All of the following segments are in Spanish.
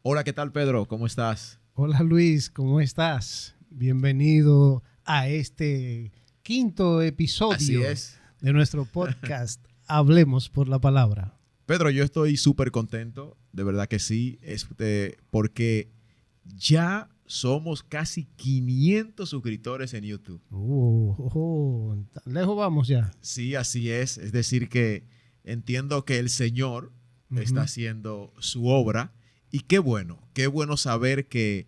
Hola, ¿qué tal, Pedro? ¿Cómo estás? Hola Luis, ¿cómo estás? Bienvenido a este quinto Así episodio es. de nuestro podcast Hablemos por la Palabra. Pedro, yo estoy súper contento, de verdad que sí, porque ya somos casi 500 suscriptores en YouTube. Tan lejos vamos ya. Sí, así es decir que entiendo que el Señor está Ujú. haciendo su obra y qué bueno saber que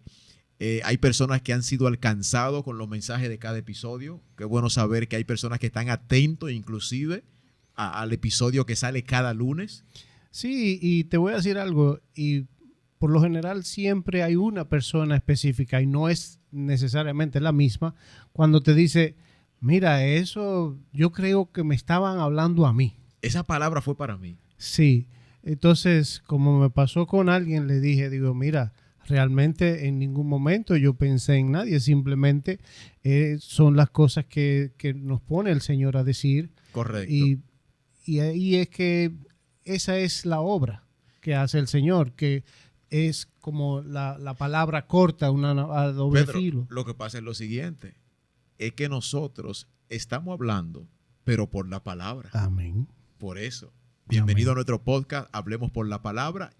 hay personas que han sido alcanzados con los mensajes de cada episodio. Qué bueno saber que hay personas que están atentos inclusive al episodio que sale cada lunes. Sí, y te voy a decir algo, y por lo general siempre hay una persona específica y no es necesariamente la misma cuando te dice, mira, eso yo creo que me estaban hablando a mí. Esa palabra fue para mí. Sí, entonces como me pasó con alguien, le dije, digo, mira, realmente en ningún momento yo pensé en nadie, simplemente son las cosas que nos pone el Señor a decir Correcto. y, y ahí es que esa es la obra que hace el Señor, que es como la palabra corta, una a doble Pedro, filo. lo que pasa es lo siguiente, es que nosotros estamos hablando, pero por la palabra. Amén. Por eso, bienvenido a Amén. nuestro podcast, Hablemos por la Palabra.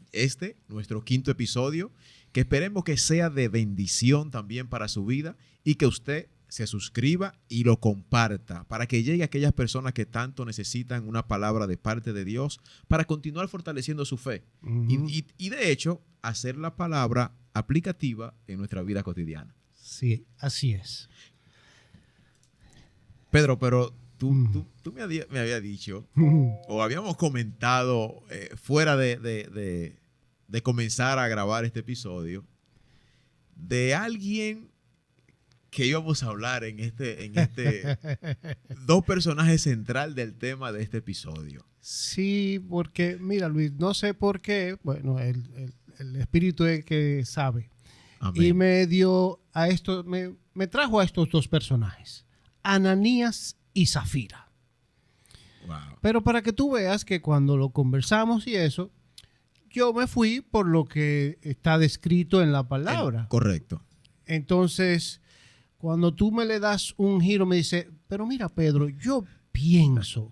Nuestro quinto episodio, que esperemos que sea de bendición también para su vida y que usted se suscriba y lo comparta para que llegue a aquellas personas que tanto necesitan una palabra de parte de Dios para continuar fortaleciendo su fe Ujú. y de hecho hacer la palabra aplicativa en nuestra vida cotidiana. Sí, así es. Pedro, pero Ujú. tú me habías dicho Ujú. o habíamos comentado fuera de comenzar a grabar este episodio, de alguien que íbamos a hablar dos personajes central del tema de este episodio. Sí, porque mira Luis, no sé por qué, bueno, el espíritu es el que sabe. Y Amén. me dio a esto, me trajo a estos dos personajes, Ananías y Zafira. Wow. Pero para que tú veas que cuando lo conversamos y eso, yo me fui por lo que está descrito en la palabra. Correcto. Entonces, cuando tú me le das un giro, me dice, pero mira Pedro, yo pienso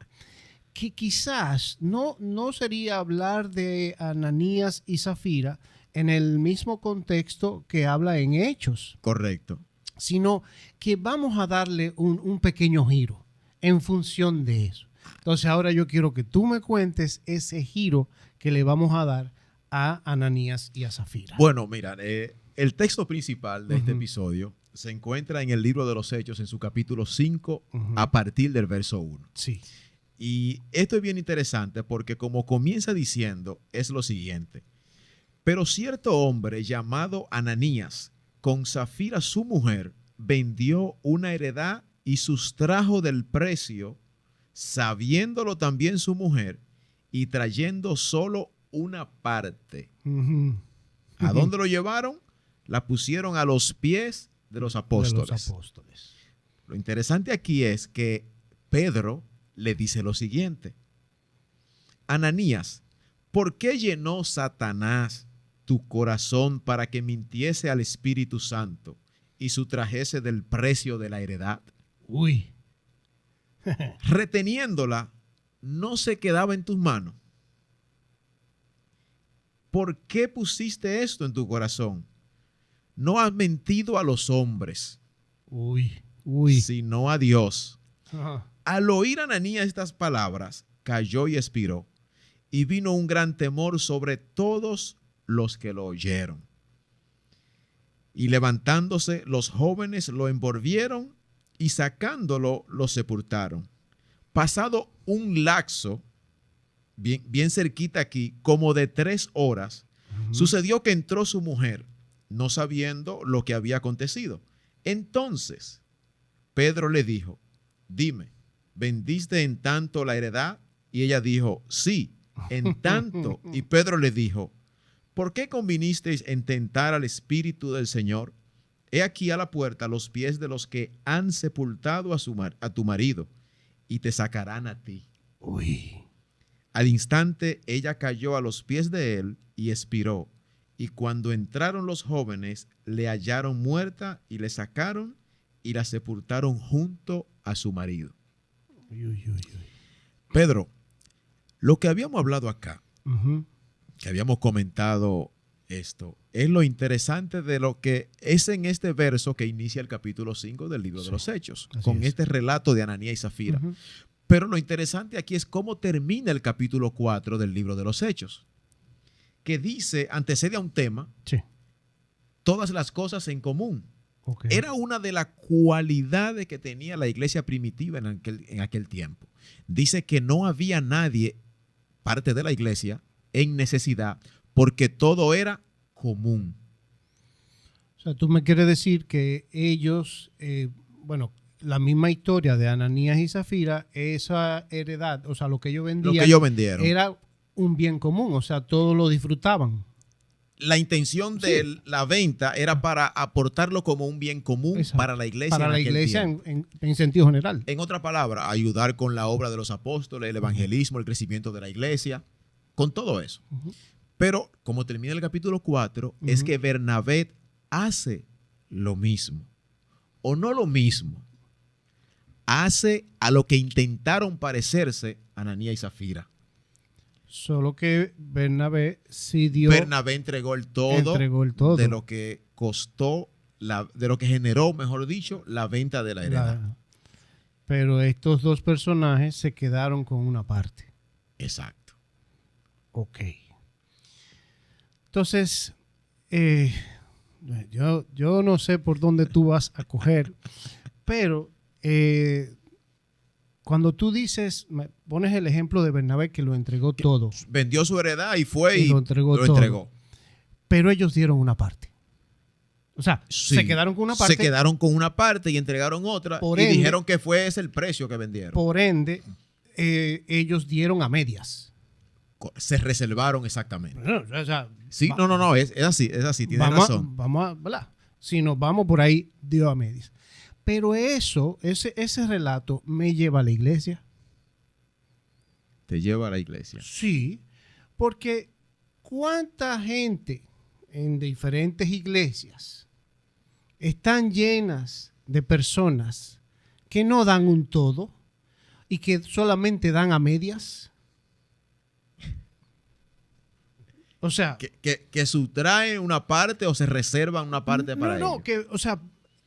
que quizás no sería hablar de Ananías y Zafira en el mismo contexto que habla en Hechos, Correcto. sino que vamos a darle un pequeño giro en función de eso. Entonces ahora yo quiero que tú me cuentes ese giro que le vamos a dar a Ananías y a Zafira. Bueno, mira, el texto principal de este Ujú, episodio se encuentra en el libro de los Hechos, en su capítulo 5, ujú. a partir del verso 1. Sí. Y esto es bien interesante porque como comienza diciendo es lo siguiente. Pero cierto hombre llamado Ananías, con Zafira su mujer, vendió una heredad y sustrajo del precio, sabiéndolo también su mujer, y trayendo solo una parte. Ujú. ¿A dónde lo llevaron? La pusieron a los pies de los De los apóstoles. apóstoles. Lo interesante aquí es que Pedro le dice lo siguiente. Ananías, ¿por qué llenó Satanás tu corazón para que mintiese al Espíritu Santo y sustrajese del precio de la heredad? Uy. Reteniéndola, no se quedaba en tus manos. ¿Por qué pusiste esto en tu corazón? No has mentido a los hombres, Uy. Uy. sino a Dios. Ajá. Al oír Ananías estas palabras, cayó y expiró, y vino un gran temor sobre todos los que lo oyeron. Y levantándose, los jóvenes lo envolvieron y sacándolo, lo sepultaron. Pasado un lapso, bien cerquita aquí, como de 3 horas, Ujú. sucedió que entró su mujer, no sabiendo lo que había acontecido. Entonces Pedro le dijo, dime, ¿vendiste en tanto la heredad? Y ella dijo, sí, en tanto. Y Pedro le dijo, ¿por qué convinisteis en tentar al Espíritu del Señor? He aquí a la puerta los pies de los que han sepultado a tu marido, y te sacarán a ti. Uy. Al instante ella cayó a los pies de él y expiró. Y cuando entraron los jóvenes, le hallaron muerta y le sacaron y la sepultaron junto a su marido. Uy, uy, uy, uy. Pedro, lo que habíamos hablado acá, Ujú. que habíamos comentado esto, es lo interesante de lo que es en este verso que inicia el capítulo 5 del libro de los Hechos, así con es. este relato de Ananías y Zafira. Ujú. Pero lo interesante aquí es cómo termina el capítulo 4 del libro de los Hechos, que dice, antecede a un tema, Sí. todas las cosas en común. Ok. Era una de las cualidades que tenía la iglesia primitiva en aquel tiempo. Dice que no había nadie, parte de la iglesia, en necesidad, porque todo era común. O sea, tú me quieres decir que ellos, bueno, la misma historia de Ananías y Zafira, esa heredad, o sea, lo que ellos Lo vendían, que ellos vendieron. era un bien común, o sea, todos lo disfrutaban. La intención de la venta era para aportarlo como un bien común Exacto. para la iglesia. Para en la aquel iglesia tiempo. en sentido general. En otra palabra, ayudar con la obra de los apóstoles, el evangelismo, el crecimiento de la iglesia, con todo eso. Ujú. Pero como termina el capítulo 4, es Ujú. que Bernabé hace lo mismo. O no lo mismo. Hace a lo que intentaron parecerse Ananías y Zafira. Solo que Bernabé sí dio, Bernabé entregó el todo de lo que costó, de lo que generó, mejor dicho, la venta de la heredad. pero estos dos personajes se quedaron con una parte. Exacto. Ok. Entonces, yo no sé por dónde tú vas a coger, pero cuando tú dices, pones el ejemplo de Bernabé que lo entregó todo, Vendió su heredad y fue Y y lo entregó todo. pero ellos dieron una parte. O sea, Sí, se quedaron con una parte. Se quedaron con una parte y entregaron otra Por y ende- dijeron que fue ese el precio que vendieron. Por ende, ellos dieron a medias. Se reservaron exactamente. Bueno, o sea, Sí, no, es así, tienes vamos razón. Vamos a, ¿verdad? Si nos vamos por ahí, dio a medias. Pero ese relato me lleva a la iglesia. Te lleva a la iglesia. Sí, porque ¿cuánta gente en diferentes iglesias están llenas de personas que no dan un todo y que solamente dan a medias? O sea, Que sustraen una parte o se reservan una parte para ellos. o sea,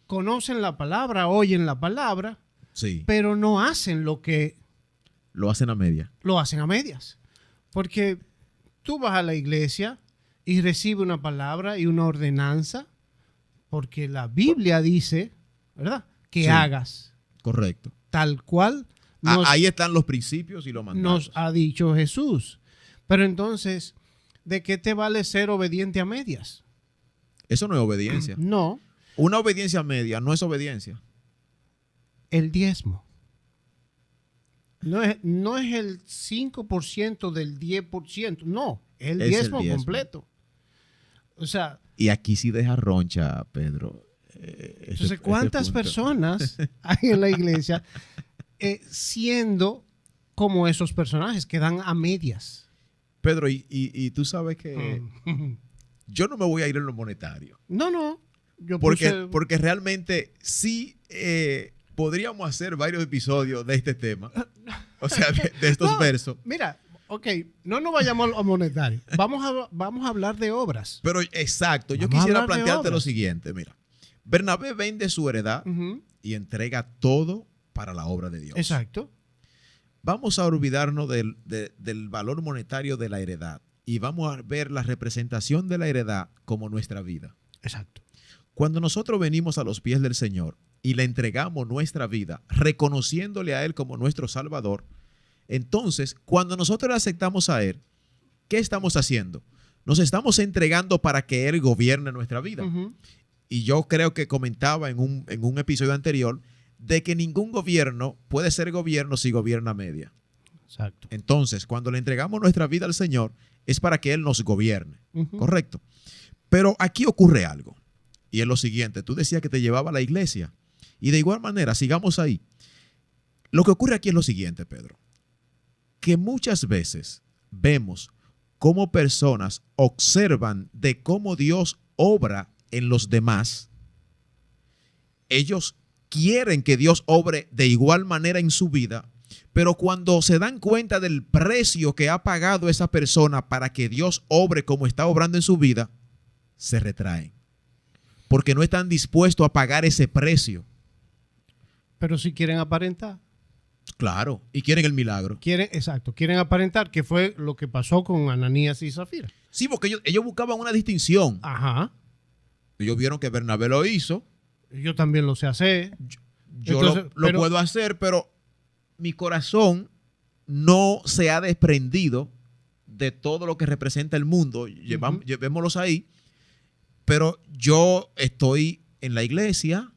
conocen la palabra, oyen la palabra, Sí, pero no hacen lo que lo hacen a media. lo hacen a medias. Porque tú vas a la iglesia y recibes una palabra y una ordenanza, porque la Biblia dice, ¿verdad? Que Sí. hagas Correcto. tal cual Ahí están los principios y los mandatos. nos ha dicho Jesús. Pero entonces, ¿de qué te vale ser obediente a medias? Eso no es obediencia. No, Una obediencia media no es obediencia. el diezmo. No es el 5% del 10%, no, el Es el diezmo diezmo. completo. O sea, Y aquí sí deja roncha, Pedro. entonces, ¿cuántas personas hay en la iglesia siendo como esos personajes que dan a medias? Pedro, y tú sabes que yo no me voy a ir en lo monetario. No, yo Porque realmente sí podríamos hacer varios episodios de este tema. O sea, de estos No, versos. Mira, ok, no nos vayamos a monetario. Vamos a hablar de obras. Pero exacto, yo Vamos a quisiera hablar de plantearte lo obras. siguiente. Mira, Bernabé vende su heredad Ujú, y entrega todo para la obra de Dios. exacto. Vamos a olvidarnos del valor monetario de la heredad y vamos a ver la representación de la heredad como nuestra vida. Exacto. Cuando nosotros venimos a los pies del Señor y le entregamos nuestra vida, reconociéndole a Él como nuestro Salvador, entonces, cuando nosotros le aceptamos a Él, ¿qué estamos haciendo? Nos estamos entregando para que Él gobierne nuestra vida. Ujú, Y yo creo que comentaba en un episodio anterior de que ningún gobierno puede ser gobierno si gobierna a media. exacto. Entonces, cuando le entregamos nuestra vida al Señor, es para que Él nos gobierne. Ujú. Correcto. Pero aquí ocurre algo. Y es lo siguiente. Tú decías que te llevaba a la iglesia. Y de igual manera, sigamos ahí. Lo que ocurre aquí es lo siguiente, Pedro. Que muchas veces vemos cómo personas observan de cómo Dios obra en los demás, ellos quieren que Dios obre de igual manera en su vida, pero cuando se dan cuenta del precio que ha pagado esa persona para que Dios obre como está obrando en su vida, se retraen. Porque no están dispuestos a pagar ese precio. Pero si quieren aparentar. Claro, y quieren el milagro. Quieren aparentar, que fue lo que pasó con Ananías y Zafira. Sí, porque ellos buscaban una distinción. Ajá. Ellos vieron que Bernabé lo hizo. Yo también lo sé hacer. Yo Entonces, lo puedo hacer, pero mi corazón no se ha desprendido de todo lo que representa el mundo. Llevémoslos ahí. Pero yo estoy en la iglesia,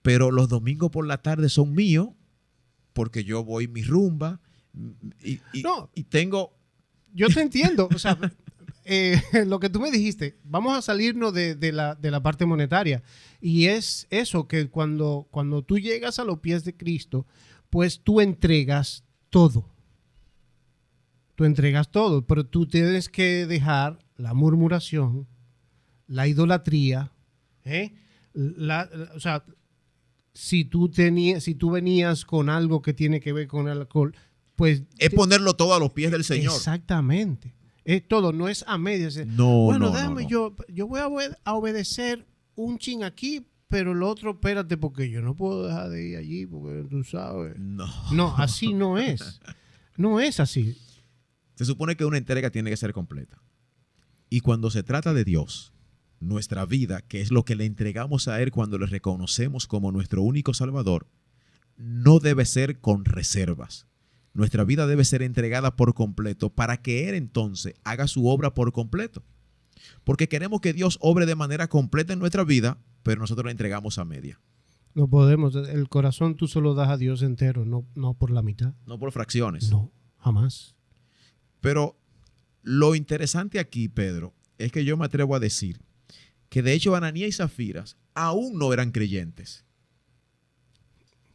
pero los domingos por la tarde son míos, porque yo voy mi rumba y tengo... Yo te entiendo. O sea, lo que tú me dijiste, vamos a salirnos de la parte monetaria. Y es eso, que cuando tú llegas a los pies de Cristo, pues tú entregas todo. Tú entregas todo, pero tú tienes que dejar la murmuración, la idolatría, o sea, si tú venías con algo que tiene que ver con el alcohol, pues... Es ponerlo todo a los pies del Señor. Exactamente. Es todo, no es a medias. Déjame, yo voy a obedecer un chin aquí, pero el otro, espérate, porque yo no puedo dejar de ir allí, porque tú sabes. No, así no es. No es así. Se supone que una entrega tiene que ser completa. Y cuando se trata de Dios, nuestra vida, que es lo que le entregamos a Él cuando le reconocemos como nuestro único Salvador, no debe ser con reservas. Nuestra vida debe ser entregada por completo para que Él entonces haga su obra por completo. Porque queremos que Dios obre de manera completa en nuestra vida, pero nosotros la entregamos a media. No podemos. El corazón tú se lo das a Dios entero, no por la mitad. No por fracciones. No, jamás. Pero lo interesante aquí, Pedro, es que yo me atrevo a decir que de hecho Ananías y Zafira aún no eran creyentes.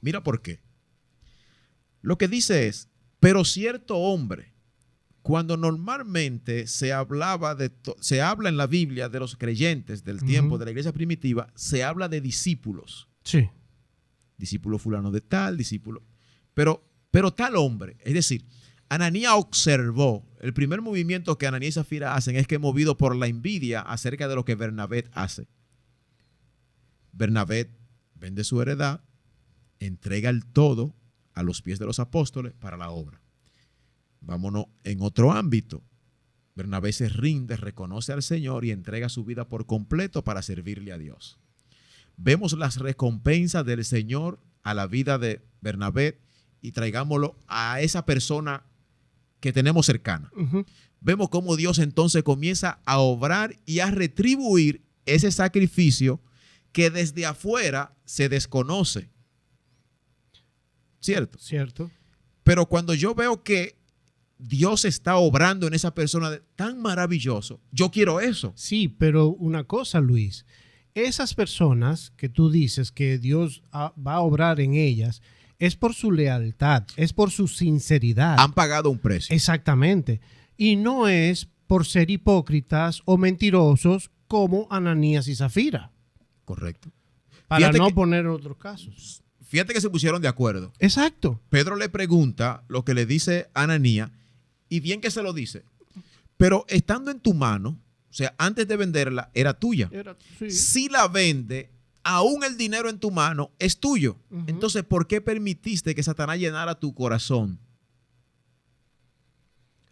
Mira por qué. Lo que dice es, pero cierto hombre, cuando normalmente se habla en la Biblia de los creyentes del tiempo de la iglesia primitiva, se habla de discípulos. Sí. Discípulo fulano de tal, discípulo. Pero tal hombre, es decir, Ananías observó, el primer movimiento que Ananías y Zafira hacen es que movido por la envidia acerca de lo que Bernabé hace. Bernabé vende su heredad, entrega el todo a los pies de los apóstoles para la obra. Vámonos en otro ámbito. Bernabé se rinde, reconoce al Señor y entrega su vida por completo para servirle a Dios. Vemos las recompensas del Señor a la vida de Bernabé y traigámoslo a esa persona que tenemos cercana. Vemos cómo Dios entonces comienza a obrar y a retribuir ese sacrificio que desde afuera se desconoce. ¿Cierto? Cierto. Pero cuando yo veo que Dios está obrando en esa persona tan maravilloso, yo quiero eso. Sí, pero una cosa, Luis, esas personas que tú dices que Dios va a obrar en ellas, es por su lealtad, es por su sinceridad. Han pagado un precio. Exactamente. Y no es por ser hipócritas o mentirosos como Ananías y Zafira. Correcto. Para no poner otros casos. Fíjate que se pusieron de acuerdo. Exacto. Pedro le pregunta lo que le dice Ananías, y bien que se lo dice, pero estando en tu mano, o sea, antes de venderla, era tuya. Sí. Si la vende, aún el dinero en tu mano es tuyo. Entonces, ¿por qué permitiste que Satanás llenara tu corazón?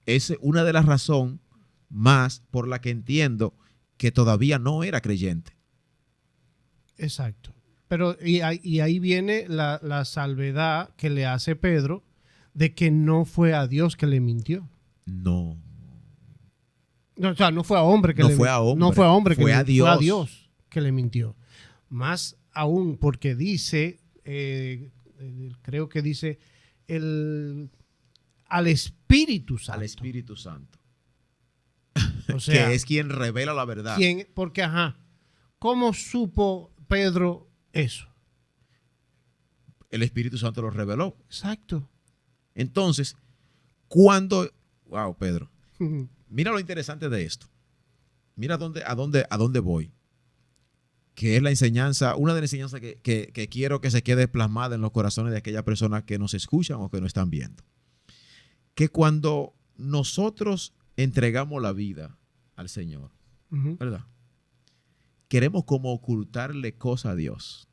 Esa es una de las razones más por la que entiendo que todavía no era creyente. Exacto. Pero y ahí viene la salvedad que le hace Pedro de que no fue a Dios que le mintió. No. No, o sea, no fue a hombre que no le fue a hombre. No fue a hombre fue que a le, Dios. Fue a Dios que le mintió. Más aún porque dice, creo que dice al Espíritu Santo. Al Espíritu Santo. O sea, que es quien revela la verdad. Porque, ¿cómo supo Pedro eso? El Espíritu Santo lo reveló. Exacto. Entonces, cuando... Wow, Pedro. Mira lo interesante de esto. Mira a dónde voy. Que es la enseñanza, una de las enseñanzas que quiero que se quede plasmada en los corazones de aquellas personas que nos escuchan o que nos están viendo. Que cuando nosotros entregamos la vida al Señor, ¿verdad? Queremos como ocultarle cosas a Dios.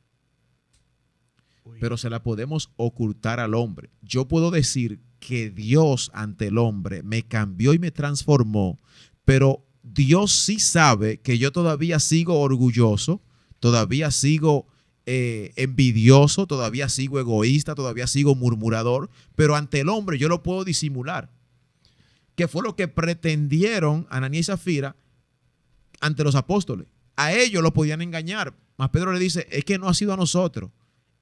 Pero se la podemos ocultar al hombre. Yo puedo decir que Dios ante el hombre me cambió y me transformó, pero Dios sí sabe que yo todavía sigo orgulloso, todavía sigo envidioso, todavía sigo egoísta, todavía sigo murmurador, pero ante el hombre yo lo puedo disimular. Que fue lo que pretendieron Ananías y Zafira ante los apóstoles. A ellos lo podían engañar, mas Pedro le dice, es que no ha sido a nosotros,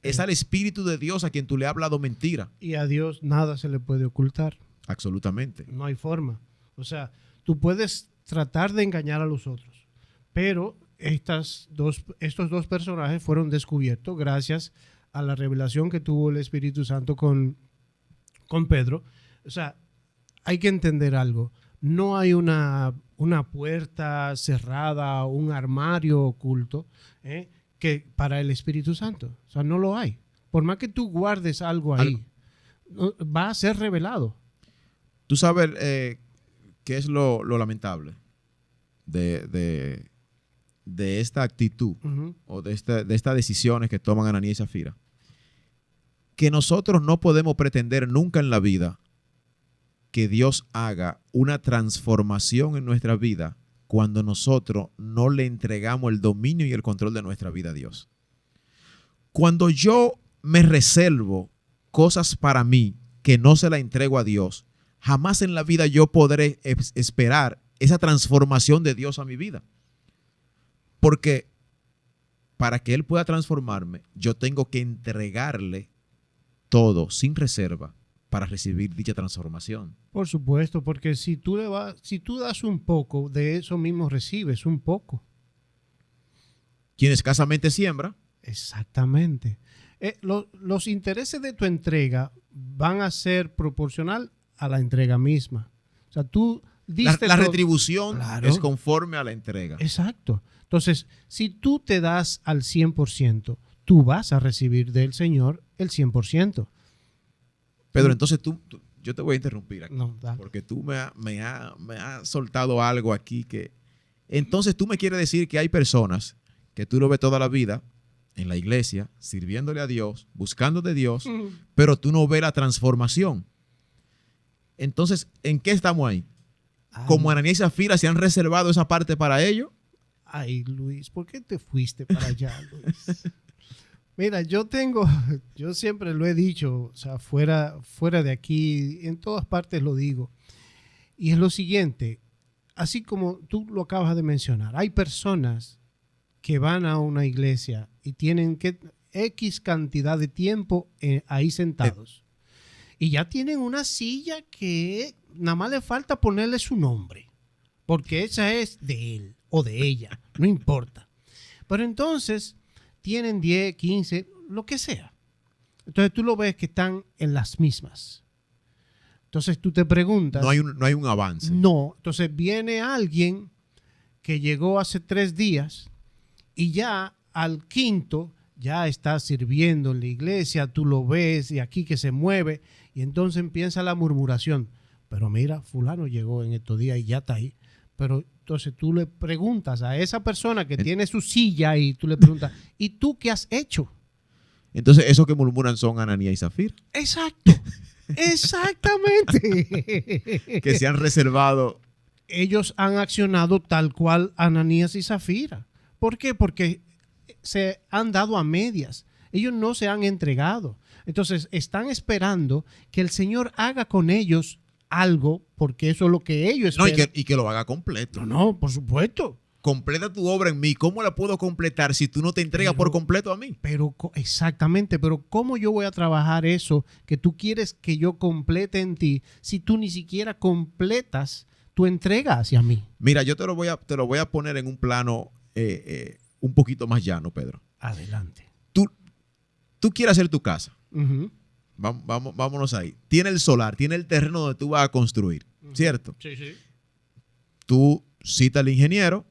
es al Espíritu de Dios a quien tú le has hablado mentira. Y a Dios nada se le puede ocultar. Absolutamente. No hay forma. O sea, tú puedes tratar de engañar a los otros, pero estos dos personajes fueron descubiertos gracias a la revelación que tuvo el Espíritu Santo con Pedro. O sea, hay que entender algo. No hay una puerta cerrada, un armario oculto que para el Espíritu Santo. O sea, no lo hay. Por más que tú guardes algo ahí, va a ser revelado. Tú sabes qué es lo lamentable de esta actitud o de estas decisiones que toman Ananías y Zafira. Que nosotros no podemos pretender nunca en la vida que Dios haga una transformación en nuestra vida cuando nosotros no le entregamos el dominio y el control de nuestra vida a Dios. Cuando yo me reservo cosas para mí que no se la entrego a Dios, jamás en la vida yo podré esperar esa transformación de Dios a mi vida. Porque para que Él pueda transformarme, yo tengo que entregarle todo sin reserva para recibir dicha transformación. Por supuesto, porque si tú das un poco, de eso mismo recibes un poco. Quien escasamente siembra. Exactamente. Los intereses de tu entrega van a ser proporcional a la entrega misma. O sea, tú diste la retribución, claro, es conforme a la entrega. Exacto. Entonces, si tú te das al 100%, tú vas a recibir del Señor el 100%. Pedro, entonces yo te voy a interrumpir aquí, no, porque tú me has soltado algo aquí que... Entonces tú me quieres decir que hay personas que tú lo ves toda la vida en la iglesia, sirviéndole a Dios, buscando de Dios, pero tú no ves la transformación. Entonces, ¿en qué estamos ahí? Como Ananías y Zafira se han reservado esa parte para ellos. Ay, Luis, ¿por qué te fuiste para allá, Luis? Mira, yo siempre lo he dicho, o sea, fuera de aquí, en todas partes lo digo. Y es lo siguiente, así como tú lo acabas de mencionar, hay personas que van a una iglesia y tienen X cantidad de tiempo ahí sentados. Y ya tienen una silla que nada más le falta ponerle su nombre, porque esa es de él o de ella, no importa. Pero entonces tienen 10, 15, lo que sea. Entonces tú lo ves que están en las mismas. Entonces tú te preguntas... No hay un avance. No. Entonces viene alguien que llegó hace 3 días y ya al quinto ya está sirviendo en la iglesia, tú lo ves y aquí que se mueve y entonces empieza la murmuración. Pero mira, fulano llegó en estos días y ya está ahí. Pero entonces tú le preguntas a esa persona que tiene su silla y tú le preguntas, ¿y tú qué has hecho? Entonces esos que murmuran son Ananías y Zafira. Exacto, exactamente. Que se han reservado. Ellos han accionado tal cual Ananías y Zafira. ¿Por qué? Porque se han dado a medias. Ellos no se han entregado. Entonces están esperando que el Señor haga con ellos algo, porque eso es lo que ellos esperan. No, y que lo haga completo. No, por supuesto. Completa tu obra en mí. ¿Cómo la puedo completar si tú no te entregas por completo a mí? Exactamente, pero ¿cómo yo voy a trabajar eso que tú quieres que yo complete en ti si tú ni siquiera completas tu entrega hacia mí? Mira, yo te lo voy a poner en un plano un poquito más llano, Pedro. Adelante. Tú quieres hacer tu casa. Uh-huh. Vámonos ahí. Tiene el solar, tiene el terreno donde tú vas a construir, ¿cierto? Sí, sí. Tú citas al ingeniero,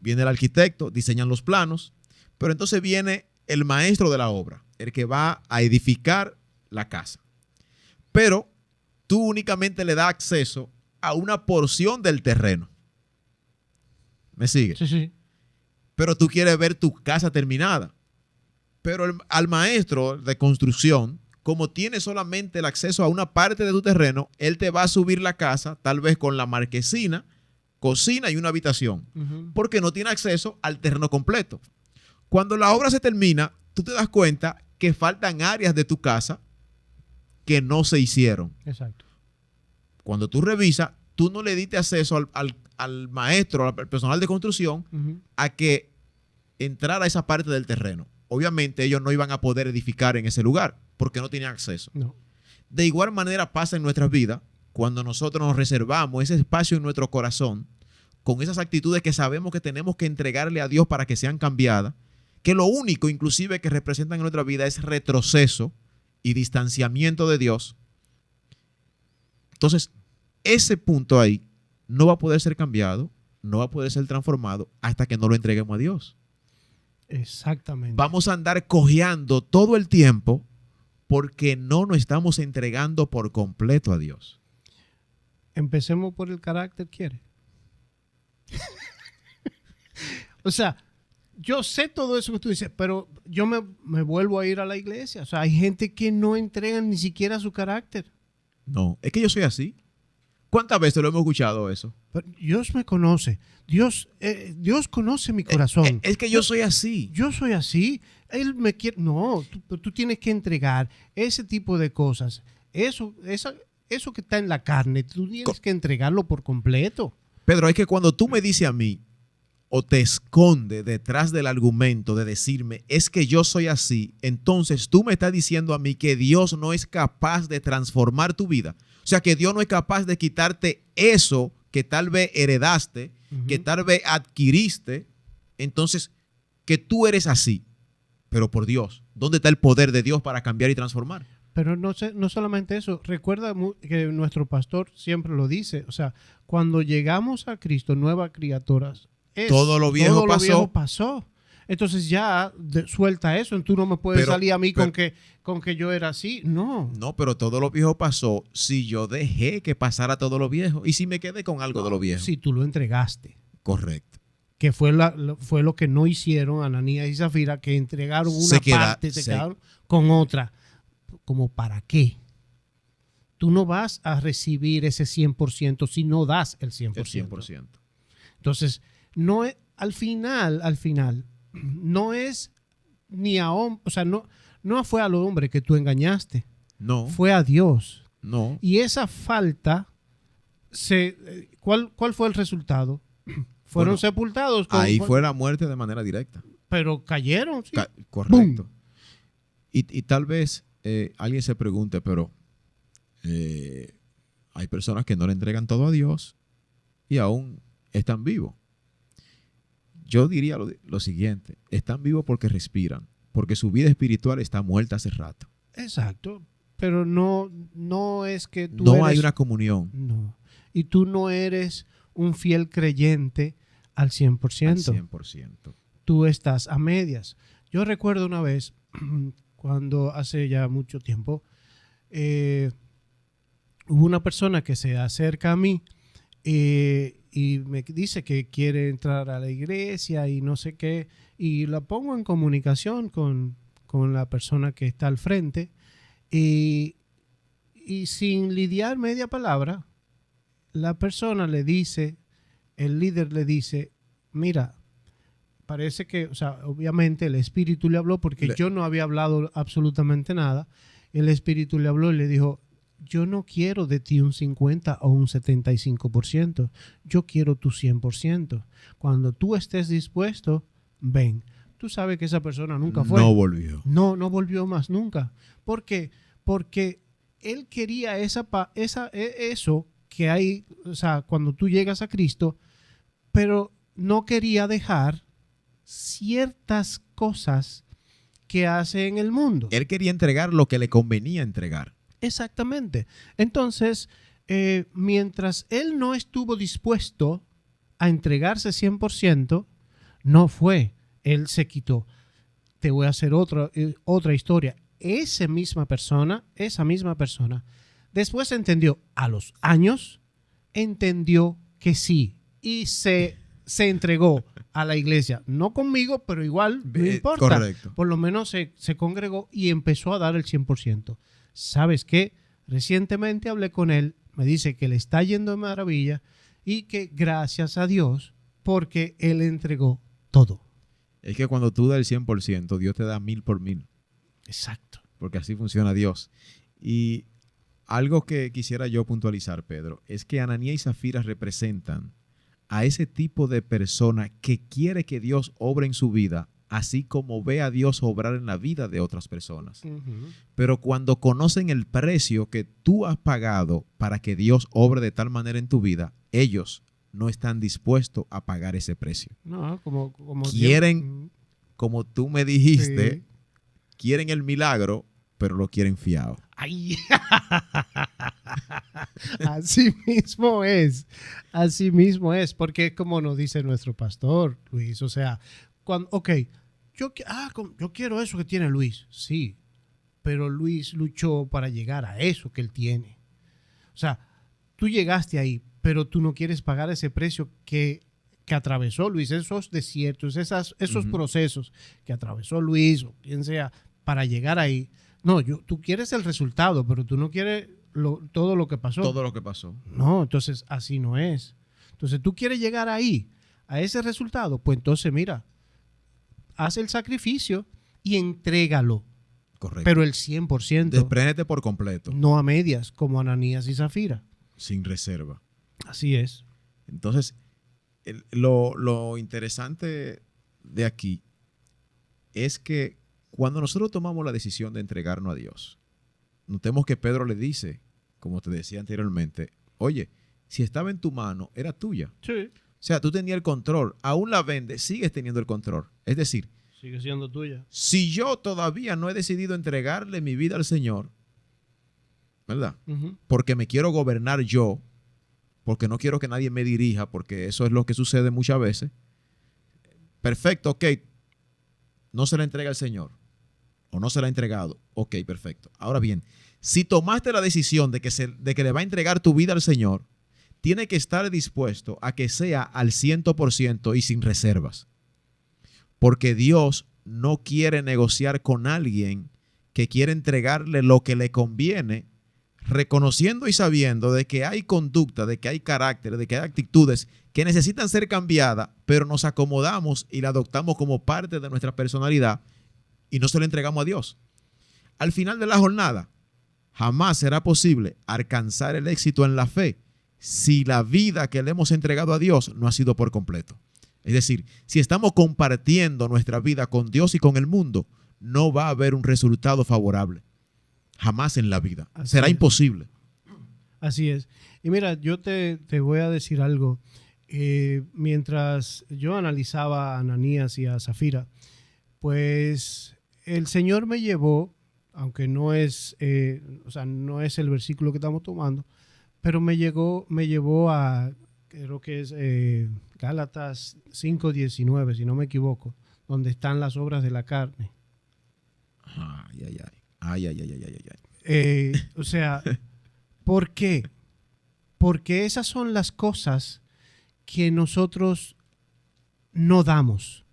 viene el arquitecto, diseñan los planos, pero entonces viene el maestro de la obra, el que va a edificar la casa. Pero tú únicamente le das acceso a una porción del terreno. ¿Me sigues? Sí, sí. Pero tú quieres ver tu casa terminada. Pero al maestro de construcción, como tiene solamente el acceso a una parte de tu terreno, él te va a subir la casa, tal vez con la marquesina, cocina y una habitación, porque no tiene acceso al terreno completo. Cuando la obra se termina, tú te das cuenta que faltan áreas de tu casa que no se hicieron. Exacto. Cuando tú revisas, tú no le diste acceso al maestro, al personal de construcción, a que entrara a esa parte del terreno. Obviamente ellos no iban a poder edificar en ese lugar porque no tenían acceso. No. De igual manera pasa en nuestras vidas cuando nosotros nos reservamos ese espacio en nuestro corazón con esas actitudes que sabemos que tenemos que entregarle a Dios para que sean cambiadas, que lo único inclusive que representan en nuestra vida es retroceso y distanciamiento de Dios. Entonces, ese punto ahí no va a poder ser cambiado, no va a poder ser transformado hasta que no lo entreguemos a Dios. Exactamente. Vamos a andar cojeando todo el tiempo porque no nos estamos entregando por completo a Dios. Empecemos por el carácter, ¿quiere? O sea, yo sé todo eso que tú dices, pero yo me vuelvo a ir a la iglesia. O sea, hay gente que no entrega ni siquiera su carácter. No, es que yo soy así. ¿Cuántas veces lo hemos escuchado eso? Pero Dios me conoce. Dios conoce mi corazón. Es que yo soy así. Yo soy así. Él me quiere. No, tú tienes que entregar ese tipo de cosas. Eso que está en la carne, tú tienes que entregarlo por completo. Pedro, es que cuando tú me dices a mí o te esconde detrás del argumento de decirme es que yo soy así, entonces tú me estás diciendo a mí que Dios no es capaz de transformar tu vida. O sea, que Dios no es capaz de quitarte eso que tal vez heredaste, que tal vez adquiriste. Entonces, que tú eres así. Pero por Dios, ¿dónde está el poder de Dios para cambiar y transformar? Pero no solamente eso. Recuerda que nuestro pastor siempre lo dice. O sea, cuando llegamos a Cristo, nuevas criaturas, todo lo viejo pasó. Entonces ya suelta eso. Tú no me puedes salir a mí con que yo era así. No. No, pero todo lo viejo pasó si yo dejé que pasara todo lo viejo y si me quedé con algo de lo viejo. Si tú lo entregaste. Correcto. Que fue lo que no hicieron Ananías y Zafira, que entregaron una parte, se quedaron con otra. ¿Como para qué? Tú no vas a recibir ese 100% si no das el 100%. El 100%. Entonces, no es, al final, no es ni a hombre, o sea, no fue al hombre que tú engañaste. No. Fue a Dios. No. Y esa falta, ¿cuál fue el resultado? Fueron sepultados. Ahí fue la muerte de manera directa. Pero cayeron. ¿Sí? Correcto. Y tal vez alguien se pregunte, pero hay personas que no le entregan todo a Dios y aún están vivos. Yo diría lo siguiente, están vivos porque respiran, porque su vida espiritual está muerta hace rato. Exacto, pero no es que tú no hay una comunión. No, y tú no eres un fiel creyente al 100%. Al 100%. Tú estás a medias. Yo recuerdo una vez, cuando hace ya mucho tiempo, hubo una persona que se acerca a mí y me dice que quiere entrar a la iglesia y no sé qué, y la pongo en comunicación con la persona que está al frente y sin lidiar media palabra, la persona le dice, el líder le dice, mira, parece que, o sea, obviamente el espíritu le habló porque yo no había hablado absolutamente nada, el espíritu le habló y le dijo, yo no quiero de ti un 50 o un 75%. Yo quiero tu 100%. Cuando tú estés dispuesto, ven. Tú sabes que esa persona nunca fue. No volvió. No volvió más nunca. ¿Por qué? Porque él quería eso que hay, o sea, cuando tú llegas a Cristo, pero no quería dejar ciertas cosas que hace en el mundo. Él quería entregar lo que le convenía entregar. Exactamente. Entonces, mientras él no estuvo dispuesto a entregarse 100%, no fue. Él se quitó. Te voy a hacer otra historia. Esa misma persona, después entendió, a los años, entendió que sí. Y se entregó a la iglesia. No conmigo, pero igual, no importa. Correcto. Por lo menos se congregó y empezó a dar el 100%. ¿Sabes qué? Recientemente hablé con él. Me dice que le está yendo de maravilla y que gracias a Dios porque él entregó todo. Es que cuando tú das el 100%, Dios te da 1000 por 1000. Exacto. Porque así funciona Dios. Y algo que quisiera yo puntualizar, Pedro, es que Ananías y Zafira representan a ese tipo de persona que quiere que Dios obre en su vida, así como ve a Dios obrar en la vida de otras personas. Pero cuando conocen el precio que tú has pagado para que Dios obre de tal manera en tu vida, ellos no están dispuestos a pagar ese precio. No, como quieren, como tú me dijiste, sí. Quieren el milagro, pero lo quieren fiado. ¡Ay! Así mismo es, porque es como nos dice nuestro pastor, Luis. O sea, yo quiero eso que tiene Luis. Sí, pero Luis luchó para llegar a eso que él tiene. O sea, tú llegaste ahí, pero tú no quieres pagar ese precio que atravesó Luis, esos desiertos, esos procesos que atravesó Luis o quien sea para llegar ahí. No, tú quieres el resultado, pero tú no quieres todo lo que pasó. Todo lo que pasó. No, entonces así no es. Entonces tú quieres llegar ahí, a ese resultado, pues entonces mira, haz el sacrificio y entrégalo. Correcto. Pero el 100%. Despréndete por completo. No a medias, como Ananías y Zafira. Sin reserva. Así es. Entonces, lo interesante de aquí es que cuando nosotros tomamos la decisión de entregarnos a Dios, notemos que Pedro le dice, como te decía anteriormente, oye, si estaba en tu mano, era tuya. Sí. O sea, tú tenías el control. Aún la vendes, sigues teniendo el control. Es decir, sigue siendo tuya. Si yo todavía no he decidido entregarle mi vida al Señor, ¿verdad? Porque me quiero gobernar yo, porque no quiero que nadie me dirija, porque eso es lo que sucede muchas veces. Perfecto, ok. No se la entrega al Señor. O no se la ha entregado. Ok, perfecto. Ahora bien, si tomaste la decisión de que le va a entregar tu vida al Señor, tiene que estar dispuesto a que sea al 100% y sin reservas. Porque Dios no quiere negociar con alguien que quiere entregarle lo que le conviene, reconociendo y sabiendo de que hay conducta, de que hay carácter, de que hay actitudes que necesitan ser cambiadas, pero nos acomodamos y la adoptamos como parte de nuestra personalidad y no se la entregamos a Dios. Al final de la jornada, jamás será posible alcanzar el éxito en la fe si la vida que le hemos entregado a Dios no ha sido por completo. Es decir, si estamos compartiendo nuestra vida con Dios y con el mundo, no va a haber un resultado favorable. Jamás en la vida. Será imposible. Así es. Y mira, yo te voy a decir algo. Mientras yo analizaba a Ananías y a Zafira, pues el Señor me llevó, aunque no es el versículo que estamos tomando, pero me llevó a, creo que es Gálatas 5:19, si no me equivoco, donde están las obras de la carne. O sea, ¿por qué? Porque esas son las cosas que nosotros no damos.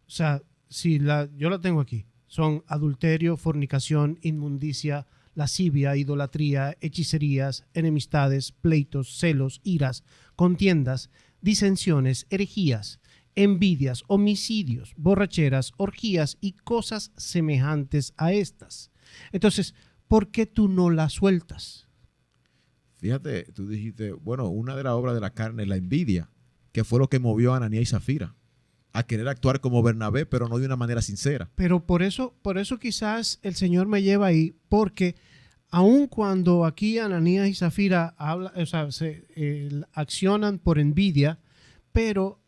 O sea, yo la tengo aquí. Son adulterio, fornicación, inmundicia, lascivia, idolatría, hechicerías, enemistades, pleitos, celos, iras, contiendas, disensiones, herejías, envidias, homicidios, borracheras, orgías y cosas semejantes a estas. Entonces, ¿por qué tú no las sueltas? Fíjate, tú dijiste, bueno, una de las obras de la carne es la envidia, que fue lo que movió a Ananías y Zafira a querer actuar como Bernabé, pero no de una manera sincera. Pero por eso quizás el Señor me lleva ahí, porque aun cuando aquí Ananías y Zafira accionan por envidia, pero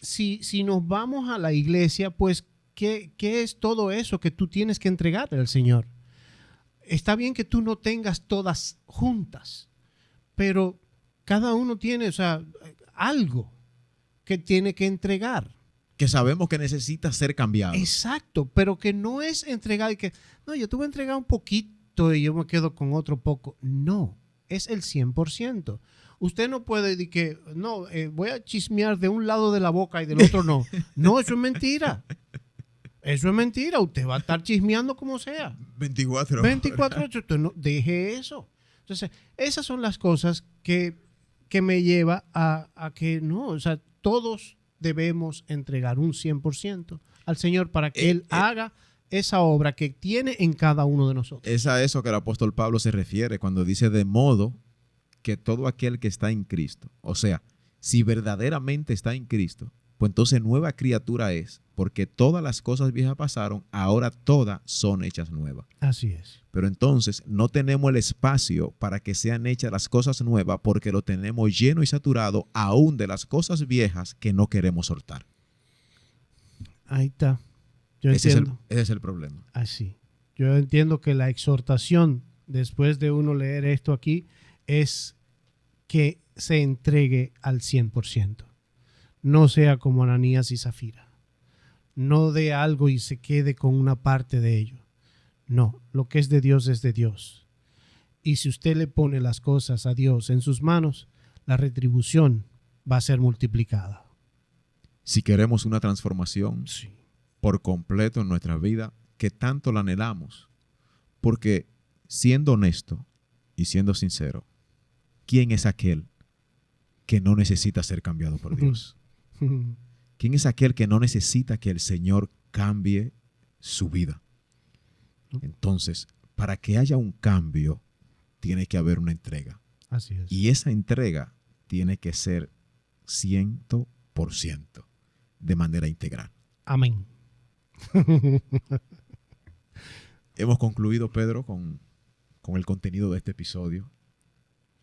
si nos vamos a la iglesia, pues, ¿qué es todo eso que tú tienes que entregarle al Señor? Está bien que tú no tengas todas juntas, pero cada uno tiene, o sea, algo que tiene que entregar. Que sabemos que necesita ser cambiado. Exacto, pero que no es entregar y que, no, yo te voy a entregar un poquito y yo me quedo con otro poco. No, es el 100%. Usted no puede decir que, no, voy a chismear de un lado de la boca y del otro no. No, eso es mentira. Eso es mentira. Usted va a estar chismeando como sea. 24 24 Usted no, deje eso. Entonces, esas son las cosas que me lleva a que no, o sea, todos debemos entregar un 100% al Señor para que Él haga esa obra que tiene en cada uno de nosotros. Es a eso que el apóstol Pablo se refiere cuando dice de modo que todo aquel que está en Cristo, o sea, si verdaderamente está en Cristo, pues entonces nueva criatura es, porque todas las cosas viejas pasaron, ahora todas son hechas nuevas. Así es. Pero entonces no tenemos el espacio para que sean hechas las cosas nuevas porque lo tenemos lleno y saturado aún de las cosas viejas que no queremos soltar. Ahí está. Yo ese entiendo. ese es el problema. Así. Yo entiendo que la exhortación, después de uno leer esto aquí, es que se entregue al 100%. No sea como Ananías y Zafira. No dé algo y se quede con una parte de ello. No, lo que es de Dios es de Dios. Y si usted le pone las cosas a Dios en sus manos, la retribución va a ser multiplicada. Si queremos una transformación Sí. por completo en nuestra vida, que tanto la anhelamos, porque siendo honesto y siendo sincero, ¿quién es aquel que no necesita ser cambiado por Dios? ¿Quién es aquel que no necesita que el Señor cambie su vida? Entonces, para que haya un cambio, tiene que haber una entrega. Así es. Y esa entrega tiene que ser 100%, de manera integral. Amén. Hemos concluido, Pedro, con el contenido de este episodio.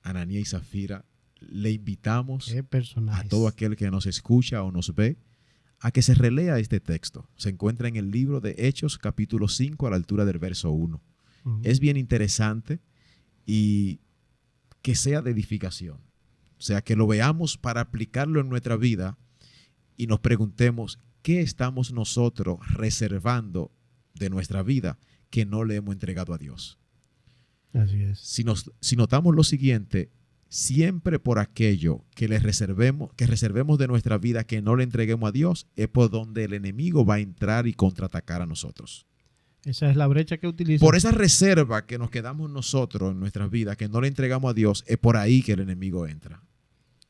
Ananías y Zafira, le invitamos Qué personajes. a todo aquel que nos escucha o nos ve a que se relea este texto. Se encuentra en el libro de Hechos, capítulo 5, a la altura del verso 1. Es bien interesante y que sea de edificación. O sea, que lo veamos para aplicarlo en nuestra vida y nos preguntemos, ¿qué estamos nosotros reservando de nuestra vida que no le hemos entregado a Dios? Así es. Si notamos lo siguiente, siempre por aquello que reservemos de nuestra vida que no le entreguemos a Dios, es por donde el enemigo va a entrar y contraatacar a nosotros. Esa es la brecha que utiliza. Por esa reserva que nos quedamos nosotros en nuestras vidas, que no le entregamos a Dios, es por ahí que el enemigo entra.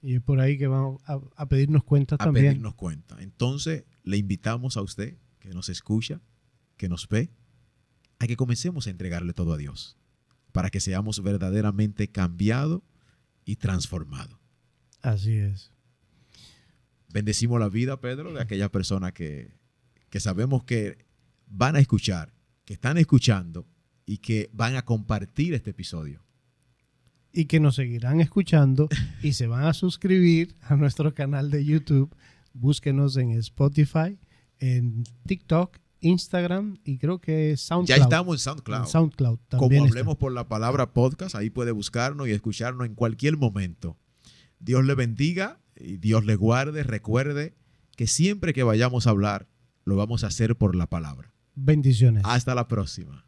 Y es por ahí que vamos a pedirnos cuentas A también. pedirnos cuenta. Entonces, le invitamos a usted, que nos escucha, que nos ve, a que comencemos a entregarle todo a Dios, para que seamos verdaderamente cambiados y transformados. Así es. Bendecimos la vida, Pedro, de aquellas personas que sabemos que van a escuchar, que están escuchando y que van a compartir este episodio. Y que nos seguirán escuchando y se van a suscribir a nuestro canal de YouTube. Búsquenos en Spotify, en TikTok, Instagram y creo que SoundCloud. Ya estamos en SoundCloud. En SoundCloud Como también hablemos está. por la palabra podcast, ahí puede buscarnos y escucharnos en cualquier momento. Dios le bendiga y Dios le guarde. Recuerde que siempre que vayamos a hablar, lo vamos a hacer por la palabra. Bendiciones. Hasta la próxima.